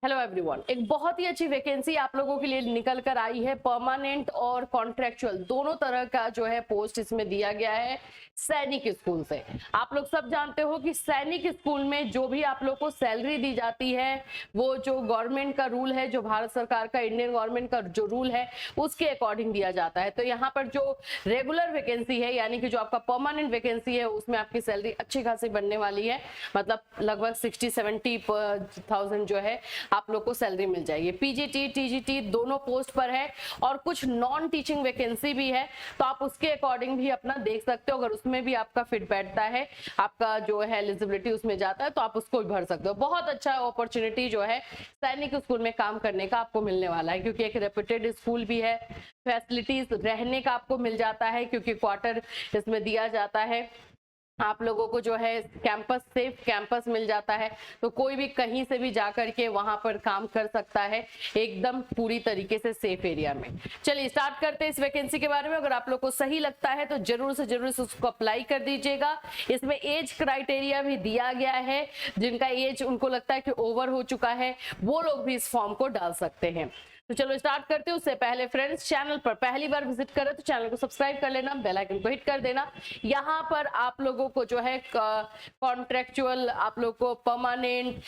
Hello everyone, एक बहुत ही अच्छी वैकेंसी आप लोगों के लिए निकल कर आई है। परमानेंट और कॉन्ट्रेक्चुअल दोनों तरह का जो है पोस्ट इसमें दिया गया है सैनिक स्कूल से। आप लोग सब जानते हो कि सैनिक स्कूल में जो भी आप लोग को सैलरी दी जाती है वो जो गवर्नमेंट का रूल है, जो भारत सरकार का, इंडियन गवर्नमेंट का जो रूल है उसके अकॉर्डिंग दिया जाता है। तो यहाँ पर जो रेगुलर वैकेंसी है यानी कि जो आपका परमानेंट वैकेंसी है उसमें आपकी सैलरी अच्छी खासी बनने वाली है, मतलब लगभग 60-70,000 जो है आप लोग को सैलरी मिल जाएगी। पीजीटी टीजीटी दोनों पोस्ट पर है और कुछ नॉन टीचिंग वैकेंसी भी है, तो आप उसके अकॉर्डिंग भी अपना देख सकते हो। अगर उसमें भी आपका फिट बैठता है, आपका जो है एलिजिबिलिटी उसमें जाता है, तो आप उसको भी भर सकते हो। बहुत अच्छा अपॉर्चुनिटी जो है सैनिक स्कूल में काम करने का आपको मिलने वाला है, क्योंकि एक रेप्यूटेड स्कूल भी है। फैसिलिटीज रहने का आपको मिल जाता है क्योंकि क्वार्टर इसमें दिया जाता है। आप लोगों को जो है कैंपस, सेफ कैंपस मिल जाता है, तो कोई भी कहीं से भी जाकर के वहां पर काम कर सकता है एकदम पूरी तरीके से सेफ एरिया में। चलिए स्टार्ट करते हैं इस वैकेंसी के बारे में। अगर आप लोग को सही लगता है तो जरूर से जरूर उसको अप्लाई कर दीजिएगा। इसमें एज क्राइटेरिया भी दिया गया है, जिनका एज उनको लगता है कि ओवर हो चुका है वो लोग भी इस फॉर्म को डाल सकते हैं। तो चलो स्टार्ट करते हैं। उससे पहले फ्रेंड्स, चैनल पर पहली बार विजिट करें तो चैनल को सब्सक्राइब कर लेना, बेल आइकन को हिट कर देना। यहाँ पर आप लोगों को जो है कॉन्ट्रेक्चुअल, आप लोग को परमानेंट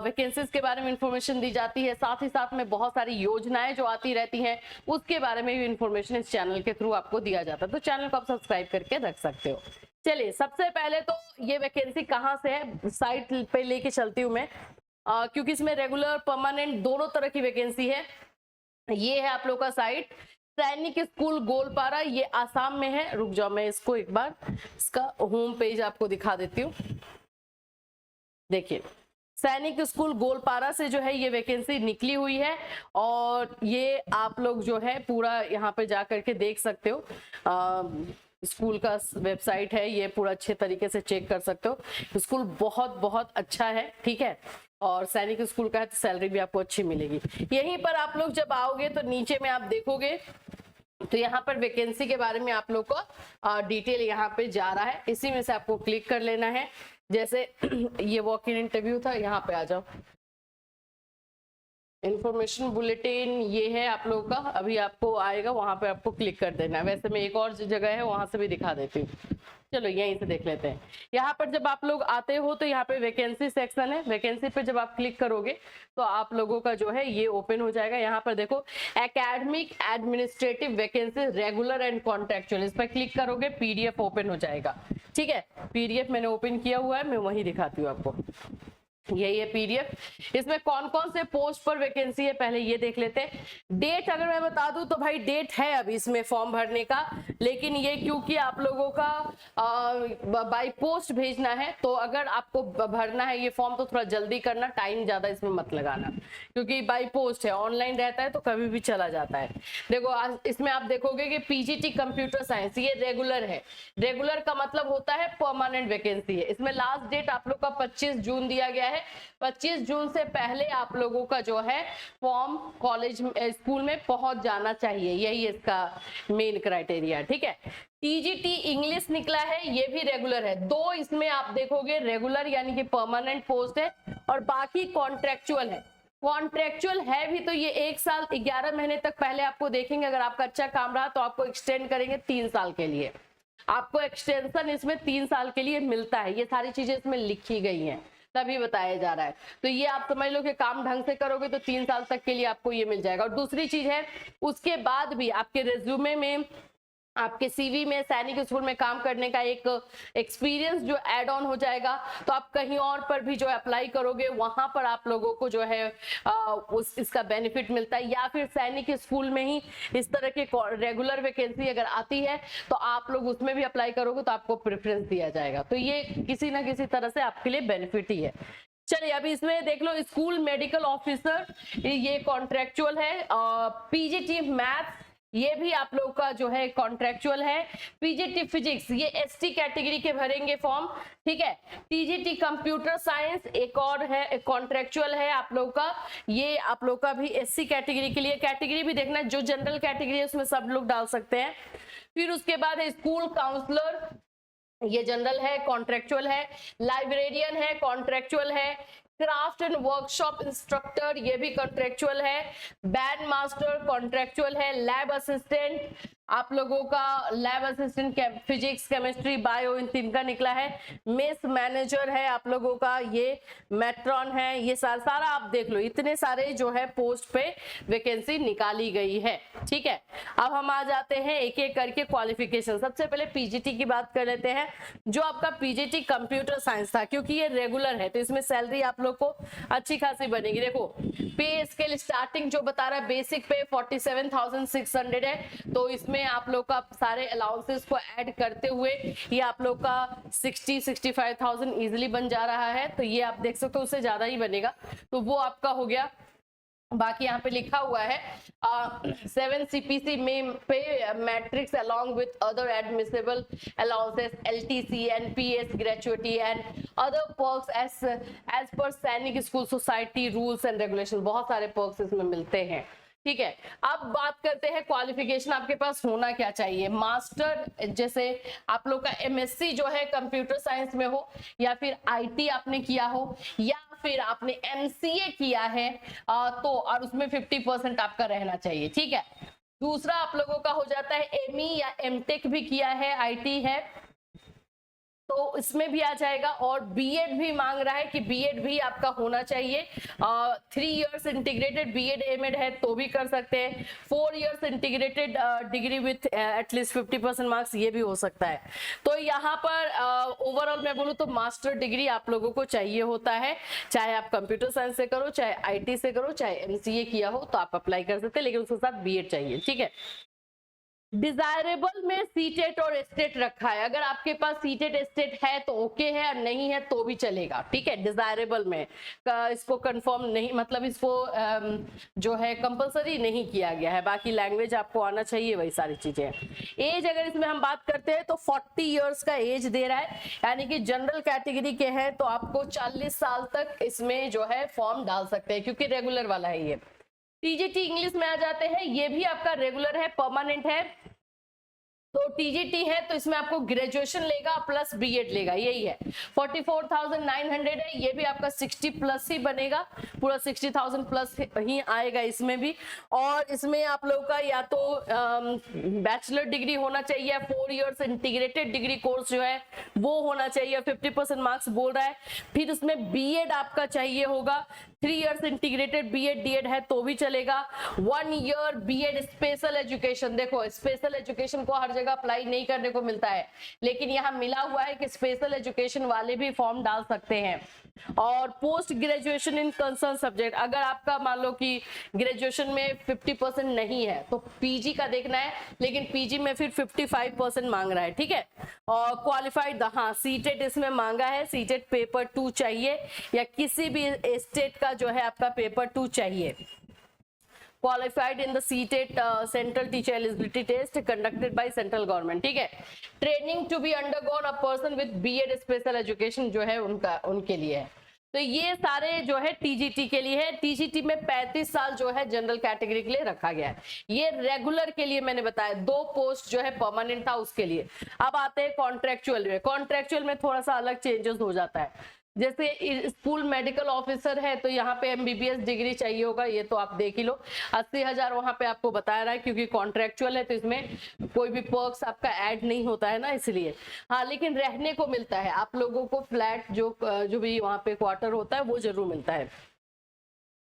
वैकेंसीज के बारे में इंफॉर्मेशन दी जाती है। साथ ही साथ में बहुत सारी योजनाएं जो आती रहती हैं उसके बारे में भी इंफॉर्मेशन इस चैनल के थ्रू आपको दिया जाता है, तो चैनल को आप सब्सक्राइब करके रख सकते हो। चलिए सबसे पहले तो ये वैकेंसी कहाँ से है साइट पे लेके चलती हूँ मैं, क्योंकि इसमें रेगुलर परमानेंट दोनों तरह की वैकेंसी है। ये है आप लोग का साइट सैनिक स्कूल गोलपारा, ये आसाम में है। रुक जाओ, मैं इसको एक बार इसका होम पेज आपको दिखा देती हूँ। देखिए सैनिक स्कूल गोलपारा से जो है ये वैकेंसी निकली हुई है और ये आप लोग जो है पूरा यहाँ पे जा करके देख सकते हो। स्कूल का वेबसाइट है, ये पूरा अच्छे तरीके से चेक कर सकते हो। स्कूल बहुत बहुत अच्छा है, ठीक है, और सैनिक स्कूल का है तो सैलरी भी आपको अच्छी मिलेगी। यहीं पर आप लोग जब आओगे तो नीचे में आप देखोगे तो यहाँ पर वैकेंसी के बारे में आप लोग को डिटेल यहाँ पे जा रहा है, इसी में से आपको क्लिक कर लेना है। जैसे ये वॉक इन इंटरव्यू था, यहाँ पे आ जाओ, इंफॉर्मेशन बुलेटिन ये है आप लोगों का, अभी आपको आएगा, वहां पे आपको क्लिक कर देना है। वैसे मैं एक और जगह है वहां से भी दिखा देती हूँ, चलो यहीं से देख लेते हैं। यहाँ पर जब आप लोग आते हो तो यहाँ पे वैकेंसी सेक्शन है। वैकेंसी पे जब आप क्लिक करोगे तो आप लोगों का जो है ये ओपन हो जाएगा। यहाँ पर देखो academic administrative vacancy regular and contractual, इस पर क्लिक करोगे पीडीएफ ओपन हो जाएगा। ठीक है, पीडीएफ मैंने ओपन किया हुआ है, मैं वही दिखाती हूँ आपको। यही है पीडीएफ। इसमें कौन कौन से पोस्ट पर वैकेंसी है पहले ये देख लेते हैं। डेट अगर मैं बता दूं तो भाई डेट है अभी इसमें फॉर्म भरने का, लेकिन ये क्योंकि आप लोगों का बाय पोस्ट भेजना है, तो अगर आपको भरना है ये फॉर्म तो थोड़ा जल्दी करना, टाइम ज्यादा इसमें मत लगाना, क्योंकि बाय पोस्ट है, ऑनलाइन रहता है तो कभी भी चला जाता है। देखो इसमें आप देखोगे कि पीजीटी कंप्यूटर साइंस ये रेगुलर है। रेगुलर का मतलब होता है परमानेंट वैकेंसी है। इसमें लास्ट डेट आप लोग का 25 जून दिया गया है। 25 जून से पहले आप लोगों का जो है फॉर्म कॉलेज स्कूल में पहुंच जाना चाहिए, यही इसका मेन क्राइटेरिया। ठीक है, टीजीटी इंग्लिश निकला है, ये भी रेगुलर है। दो इसमें आप देखोगे रेगुलर यानी कि परमानेंट पोस्ट है और बाकी कॉन्ट्रेक्चुअल है। कॉन्ट्रेक्चुअल है भी तो ये 1 साल 11 महीने तक पहले आपको देखेंगे, अगर आपका अच्छा काम रहा तो आपको एक्सटेंड करेंगे 3 साल के लिए, आपको एक्सटेंशन इसमें 3 साल के लिए मिलता है। ये सारी चीजें इसमें लिखी गई हैं, तभी बताया जा रहा है। तो ये आप समझ लो कि काम ढंग से करोगे तो 3 साल तक के लिए आपको ये मिल जाएगा। और दूसरी चीज है, उसके बाद भी आपके रिज्यूमे में, आपके सीवी में सैनिक स्कूल में काम करने का एक एक्सपीरियंस जो ऐड ऑन हो जाएगा, तो आप कहीं और पर भी जो अप्लाई करोगे वहां पर आप लोगों को जो है इसका बेनिफिट मिलता है। या फिर सैनिक स्कूल में ही इस तरह के रेगुलर वैकेंसी अगर आती है तो आप लोग उसमें भी अप्लाई करोगे तो आपको प्रेफरेंस दिया जाएगा। तो ये किसी ना किसी तरह से आपके लिए बेनिफिट ही है। चलिए अभी इसमें देख लो, स्कूल मेडिकल ऑफिसर ये कॉन्ट्रेक्चुअल है। पीजीटी मैथ्स ये भी आप लोग का जो है कॉन्ट्रेक्चुअल है। पीजीटी फिजिक्स ये एसटी कैटेगरी के भरेंगे फॉर्म, ठीक है। टीजीटी कंप्यूटर साइंस एक और है, कॉन्ट्रेक्चुअल है आप लोग का, ये आप लोग का भी एससी कैटेगरी के लिए। कैटेगरी भी देखना, जो जनरल कैटेगरी है उसमें सब लोग डाल सकते हैं। फिर उसके बाद है स्कूल काउंसलर, ये जनरल है, कॉन्ट्रेक्चुअल है। लाइब्रेरियन है, कॉन्ट्रेक्चुअल है। क्राफ्ट एंड वर्कशॉप इंस्ट्रक्टर ये भी कॉन्ट्रेक्चुअल है, बैंड मास्टर कॉन्ट्रेक्चुअल है, लैब असिस्टेंट आप लोगों का, lab assistant physics chemistry bio इन तीन का निकला है, मेस मैनेजर है आप लोगों का, ये मेट्रॉन है, ये सारा आप देख लो, इतने सारे जो है पोस्ट पे वैकेंसी निकाली गई है। ठीक है, अब हम आ जाते हैं एक एक करके क्वालिफिकेशन। सबसे पहले पीजीटी की बात कर लेते हैं। जो आपका पीजीटी कंप्यूटर साइंस था, क्योंकि ये रेगुलर है तो इसमें सैलरी आप लोग को अच्छी खासी बनेगी। देखो पे स्केल स्टार्टिंग जो बता रहा है, बेसिक पे 47,600 है, तो इसमें आप लोग का सारे अलाउंसेस को ऐड करते हुए ये आप लोग का 60-65,000 इजिली बन जा रहा है। तो ये आप देख सकते हो उससे ज्यादा ही बनेगा, तो वो आपका हो गया। बाकी यहाँ पे लिखा हुआ है 7 CPC में पे matrix along with other admissible allowances LTC and PS gratuity and other perks as per सैनिक school society rules and regulation, बहुत सारे perks इसमें मिलते हैं। ठीक है, अब बात करते हैं क्वालिफिकेशन आपके पास होना क्या चाहिए। मास्टर, जैसे आप लोग का एमएससी जो है कंप्यूटर साइंस में हो, या फिर आईटी आपने किया हो, या फिर आपने एमसीए किया है तो और उसमें 50% आपका रहना चाहिए। ठीक है, दूसरा आप लोगों का हो जाता है एमई या एमटेक भी किया है, आईटी है तो इसमें भी आ जाएगा। और बीएड भी मांग रहा है कि बीएड भी आपका होना चाहिए। 3 इयर्स इंटीग्रेटेड बीएड एमएड है तो भी कर सकते हैं। 4 years integrated degree with at least 50% marks, ये भी हो सकता है। तो यहाँ पर ओवरऑल मैं बोलूँ तो मास्टर डिग्री आप लोगों को चाहिए होता है, चाहे आप कंप्यूटर साइंस से करो, चाहे आईटी से करो, चाहे एमसीए किया हो तो आप अप्लाई कर सकते हैं, लेकिन उसके साथ बीएड चाहिए। ठीक है, डिजायरेबल में सीटेट और एस्टेट रखा है। अगर आपके पास सीटेट एस्टेट है तो ओके है, और नहीं है तो भी चलेगा। ठीक है, डिजायरेबल में इसको कंफर्म नहीं, मतलब इसको जो है कंपलसरी नहीं किया गया है। बाकी लैंग्वेज आपको आना चाहिए, वही सारी चीजें। एज अगर इसमें हम बात करते हैं तो 40 इयर्स का एज दे रहा है, यानी कि जनरल कैटेगरी के हैं तो आपको 40 साल तक इसमें जो है फॉर्म डाल सकते हैं, क्योंकि रेगुलर वाला है ये। टीजीटी इंग्लिश में आ जाते हैं, ये भी आपका रेगुलर है, परमानेंट है। तो टीजीटी है तो इसमें आपको ग्रेजुएशन लेगा प्लस बीएड लेगा, यही है। 44,900 है, ये भी आपका 60 प्लस ही बनेगा, पूरा 60,000 प्लस ही आएगा इसमें भी। और इसमें आप लोग का या तो बैचलर डिग्री होना चाहिए, 4 इयर्स इंटीग्रेटेड डिग्री कोर्स जो है वो होना चाहिए, 50% मार्क्स बोल रहा है। फिर उसमें बीएड आपका चाहिए होगा, 3 इयर्स इंटीग्रेटेड बीएड डीएड है तो भी चलेगा। 1 ईयर बीएड स्पेशल एजुकेशन, देखो स्पेशल एजुकेशन को हर जगह अप्लाई नहीं करने को मिलता है, लेकिन यहाँ मिला हुआ है कि स्पेशल एजुकेशन वाले भी फॉर्म डाल सकते हैं। और post graduation in concern subject, अगर आपका मान लो कि ग्रेजुएशन में 50% नहीं है तो पीजी का देखना है, लेकिन पीजी में फिर 55% मांग रहा है। ठीक है, और क्वालिफाइड, हाँ सीटेट इसमें मांगा है, सीटेट पेपर 2 चाहिए, या किसी भी स्टेट का जो है आपका पेपर 2 चाहिए। Qualified in the CTET central teacher eligibility test conducted by central government. ठीक है, training to be undergone a person with BEd special education जो है उनके लिए है। तो ये सारे जो है टीजीटी के लिए है। टीजीटी में 35 साल जो है जनरल कैटेगरी के लिए रखा गया है। ये रेगुलर के लिए मैंने बताया, 2 पोस्ट जो है परमानेंट था उसके लिए। अब आते हैं कॉन्ट्रेक्चुअल में। कॉन्ट्रेक्चुअल में थोड़ा सा अलग चेंजेस हो जाता है। जैसे स्कूल मेडिकल ऑफिसर है तो यहाँ पे एमबीबीएस डिग्री चाहिए होगा, ये तो आप देख ही लो। 80,000 वहां पे आपको बताया रहा है, क्योंकि कॉन्ट्रेक्चुअल है तो इसमें कोई भी पर्क्स आपका ऐड नहीं होता है ना, इसलिए। हाँ, लेकिन रहने को मिलता है आप लोगों को, फ्लैट जो भी वहां पे क्वार्टर होता है वो जरूर मिलता है।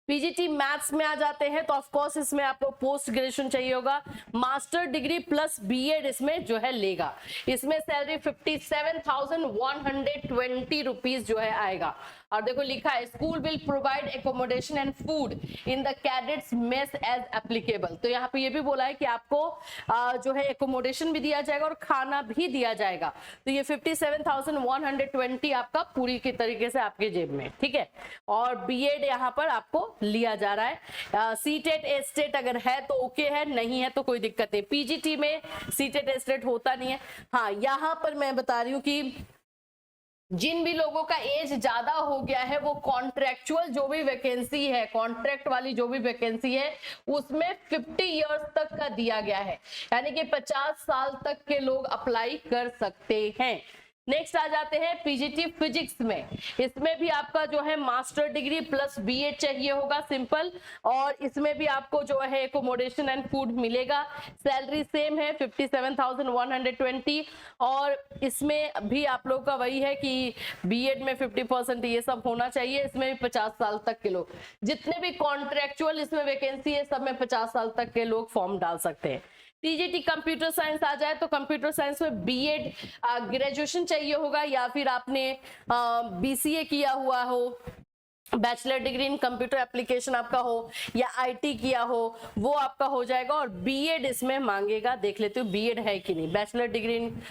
पीजीटी मैथ्स में आ जाते हैं तो ऑफ कोर्स इसमें आपको पोस्ट ग्रेजुएशन चाहिए होगा, मास्टर डिग्री प्लस बीएड इसमें जो है लेगा। इसमें सैलरी 57,120 रुपीज जो है आएगा। और देखो लिखा है school will provide accommodation and food in the cadets mess as applicable. तो यहाँ पे ये भी बोला है कि आपको जो है एकोमोडेशन भी दिया जाएगा और खाना भी दिया जाएगा। तो ये 57,120 आपका पूरी की तरीके से आपके जेब में। ठीक है, और बीएड यहाँ पर आपको लिया जा रहा है। सीटेट एस्टेट अगर है तो ओके है, नहीं है तो कोई दिक्कत नहीं। पीजीटी में सीटेट एस्टेट होता नहीं है। हाँ, यहाँ पर मैं बता रही हूँ कि जिन भी लोगों का एज ज्यादा हो गया है वो कॉन्ट्रेक्चुअल जो भी वैकेंसी है, कॉन्ट्रैक्ट वाली जो भी वैकेंसी है उसमें 50 इयर्स तक का दिया गया है, यानी कि 50 साल तक के लोग अप्लाई कर सकते हैं। नेक्स्ट आ जाते हैं पीजीटी फिजिक्स में। इसमें भी आपका जो है मास्टर डिग्री प्लस बीएड चाहिए होगा सिंपल, और इसमें भी आपको जो है एकोमोडेशन एंड फूड मिलेगा। सैलरी सेम है 57,120, और इसमें भी आप लोग का वही है कि बीएड में 50% ये सब होना चाहिए। इसमें भी 50 साल तक के लोग, जितने भी कॉन्ट्रेक्चुअल इसमें वैकेंसी है सब में 50 साल तक के लोग फॉर्म डाल सकते हैं। टीजीटी कंप्यूटर साइंस आ जाए तो कंप्यूटर साइंस में बीएड ग्रेजुएशन चाहिए होगा, या फिर आपने बीसीए किया हुआ हो, bachelor degree in computer application आपका हो, या आईटी किया हो, वो आपका हो जाएगा। और बीएड इसमें मांगेगा, देख लेते हो बीएड है कि नहीं। Bachelor degree in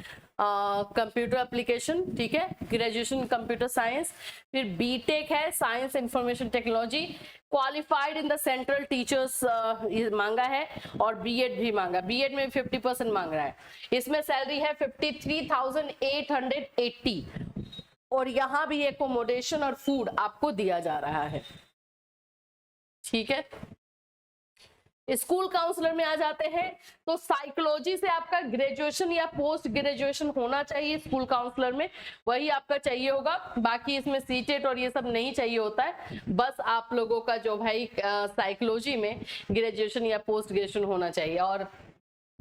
computer application, ठीक है, ग्रेजुएशन कंप्यूटर साइंस, फिर बीटेक है science information technology, qualified in the central teachers मांगा है, और बीएड भी मांगा। बीएड में 50% मांग रहा है। इसमें सैलरी है 53,880, और यहां भी एकोमोडेशन और फूड आपको दिया जा रहा है, ठीक है। स्कूल काउंसलर में आ जाते हैं तो साइकोलॉजी से आपका ग्रेजुएशन या पोस्ट ग्रेजुएशन होना चाहिए स्कूल काउंसलर में, वही आपका चाहिए होगा। बाकी इसमें सीटेट और ये सब नहीं चाहिए होता है, बस आप लोगों का जो भाई साइकोलॉजी में ग्रेजुएशन या पोस्ट ग्रेजुएशन होना चाहिए। और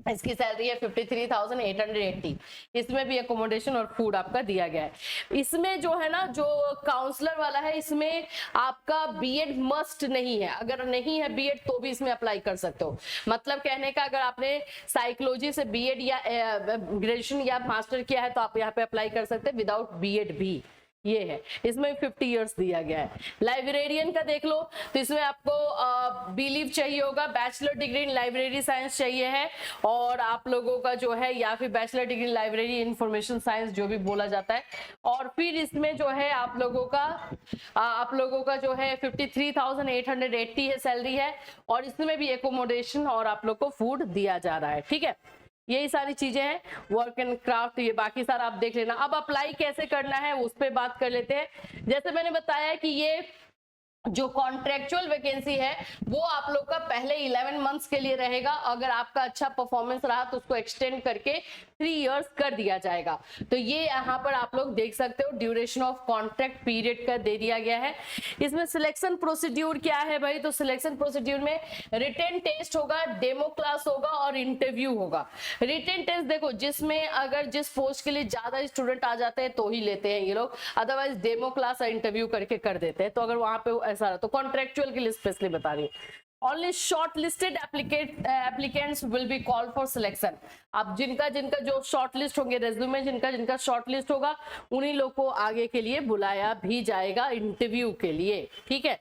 इसकी सैलरी है 53,880। इसमें भी एकोमोडेशन और फूड आपका दिया गया है। इसमें जो है ना, जो काउंसलर वाला है, इसमें आपका बीएड मस्ट नहीं है। अगर नहीं है बीएड तो भी इसमें अप्लाई कर सकते हो। मतलब कहने का, अगर आपने साइकोलॉजी से बीएड या ग्रेजुएशन या मास्टर किया है तो आप यहाँ पे अप्लाई कर सकते हैं विदाउट बीएड भी, ये है। इसमें 50 इयर्स दिया गया है। लाइब्रेरियन का देख लो तो इसमें आपको बीलीव चाहिए होगा, bachelor degree in library science चाहिए है, और आप लोगों का जो है या फिर bachelor degree in library information science जो भी बोला जाता है। और फिर इसमें जो है आप लोगों का जो है 53,880 है सैलरी है, और इसमें भी एकोमोडेशन और आप लोग को फूड दिया जा रहा है, ठीक है। यही सारी चीजें हैं, वर्क एंड क्राफ्ट, ये बाकी सारा आप देख लेना। अब अप्लाई कैसे करना है उस पर बात कर लेते हैं। जैसे मैंने बताया कि ये जो कॉन्ट्रेक्चुअल वैकेंसी है वो आप लोग का पहले 11 मंथ्स के लिए रहेगा। अगर आपका अच्छा परफॉर्मेंस रहा तो उसको एक्सटेंड करके 3 इयर्स कर दिया जाएगा। तो ये यहाँ पर आप लोग देख सकते हो, ड्यूरेशन ऑफ कॉन्ट्रैक्ट पीरियड का दे दिया गया है। इसमें सिलेक्शन प्रोसीड्यूर क्या है भाई, तो सिलेक्शन प्रोसीड्यूर में रिटन टेस्ट होगा, डेमो क्लास होगा और इंटरव्यू होगा। रिटन टेस्ट देखो, जिसमें अगर जिस पोस्ट के लिए ज्यादा स्टूडेंट आ जाते हैं तो ही लेते हैं ये लोग, अदरवाइज डेमो क्लास और इंटरव्यू करके कर देते हैं। तो अगर वहां पे ऐसा रहा तो कॉन्ट्रेक्चुअल के लिए स्पेशली बता रही हूँ। Only shortlisted applicants will be called for selection. अब जिनका जो शॉर्टलिस्ट होंगे, रेज्यूमे जिनका शॉर्टलिस्ट होगा, उन्हीं लोग को आगे के लिए बुलाया भी जाएगा इंटरव्यू के लिए, ठीक है।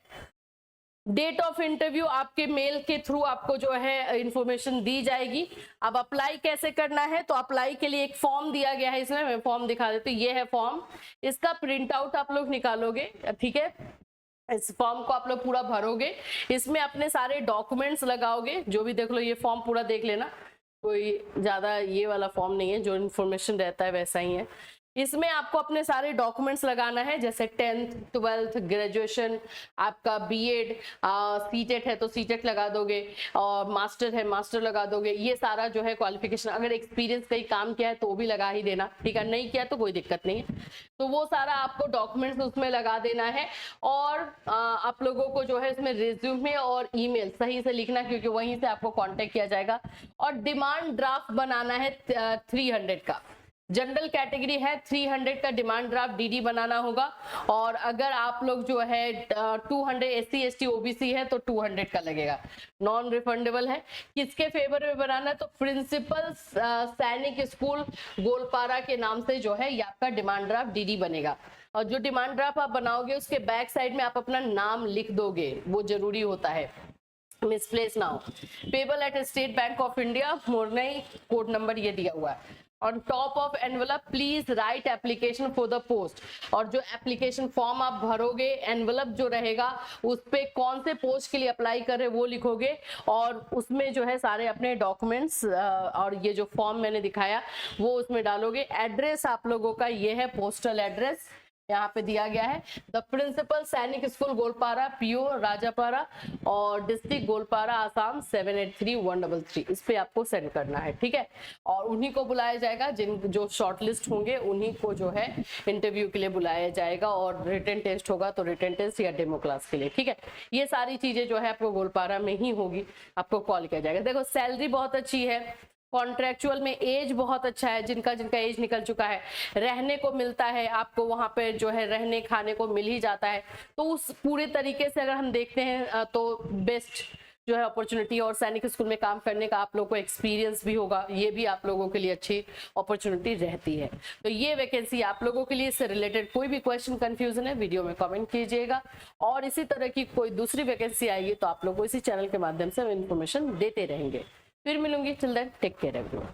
डेट ऑफ इंटरव्यू आपके मेल के थ्रू आपको जो है इंफॉर्मेशन दी जाएगी। अब अप्लाई कैसे करना है, तो अप्लाई के लिए एक फॉर्म दिया गया है, इसमें मैं फॉर्म दिखा देती हूँ। ये है फॉर्म, इसका प्रिंट आउट आप लोग निकालोगे, ठीक है। इस फॉर्म को आप लोग पूरा भरोगे, इसमें अपने सारे डॉक्यूमेंट्स लगाओगे। जो भी देख लो, ये फॉर्म पूरा देख लेना, कोई ज्यादा ये वाला फॉर्म नहीं है, जो इन्फॉर्मेशन रहता है वैसा ही है। इसमें आपको अपने सारे डॉक्यूमेंट्स लगाना है, जैसे 10th 12th ग्रेजुएशन, आपका बीएड, सीटेट है तो सीटेट लगा दोगे, और मास्टर है मास्टर लगा दोगे। ये सारा जो है क्वालिफिकेशन, अगर एक्सपीरियंस कहीं काम किया है तो भी लगा ही देना, ठीक है। नहीं किया तो कोई दिक्कत नहीं है, तो वो सारा आपको डॉक्यूमेंट्स उसमें लगा देना है। और आप लोगों को जो है इसमें रिज्यूमे और ईमेल सही से लिखना, क्योंकि वहीं से आपको कांटेक्ट किया जाएगा। और डिमांड ड्राफ्ट बनाना है 300 का। जनरल कैटेगरी है 300 का डिमांड ड्राफ्ट डीडी बनाना होगा। और अगर आप लोग जो है 200 SC ST OBC है तो 200 का लगेगा, नॉन रिफंडेबल है। किसके फेवर में बनाना है, तो प्रिंसिपल सैनिक स्कूल गोलपारा के नाम से जो है ये आपका डिमांड ड्राफ्ट डीडी बनेगा। और जो डिमांड ड्राफ्ट आप बनाओगे उसके बैक साइड में आप अपना नाम लिख दोगे, वो जरूरी होता है, मिसप्लेस ना हो। Payable at State Bank of India, Mornai, code number ये दिया हुआ है। On top of envelope please write application for the post. और जो एप्लीकेशन फॉर्म आप भरोगे, एनवलप जो रहेगा उस पे कौन से पोस्ट के लिए अप्लाई कर रहे वो लिखोगे, और उसमें जो है सारे अपने डॉक्यूमेंट्स और ये जो फॉर्म मैंने दिखाया वो उसमें डालोगे। एड्रेस आप लोगों का ये है, पोस्टल एड्रेस, यहाँ पे दिया गया है द प्रिंसिपल सैनिक स्कूल गोलपारा पीओ राजापारा और डिस्ट्रिक्ट गोलपारा आसाम 783133, इस पे आपको सेंड करना है, ठीक है। और उन्हीं को बुलाया जाएगा, जिन जो शॉर्टलिस्ट होंगे उन्हीं को जो है इंटरव्यू के लिए बुलाया जाएगा, और रिटन टेस्ट होगा तो रिटन टेस्ट या डेमो क्लास के लिए, ठीक है। ये सारी चीजें जो है आपको गोलपारा में ही होगी, आपको कॉल किया जाएगा। देखो सैलरी बहुत अच्छी है, कॉन्ट्रेक्चुअल में एज बहुत अच्छा है, जिनका जिनका एज निकल चुका है, रहने को मिलता है आपको, वहां पे जो है रहने खाने को मिल ही जाता है। तो उस पूरे तरीके से अगर हम देखते हैं तो बेस्ट जो है अपॉर्चुनिटी, और सैनिक स्कूल में काम करने का आप लोगों को एक्सपीरियंस भी होगा, ये भी आप लोगों के लिए अच्छी अपॉर्चुनिटी रहती है। तो ये वैकेंसी आप लोगों के लिए, इससे रिलेटेड कोई भी क्वेश्चन कंफ्यूजन है वीडियो में कमेंट कीजिएगा, और इसी तरह की कोई दूसरी वैकेंसी आएगी तो आप लोग को इसी चैनल के माध्यम से इन्फॉर्मेशन देते रहेंगे। फिर मिलूंगी, till then take care everyone.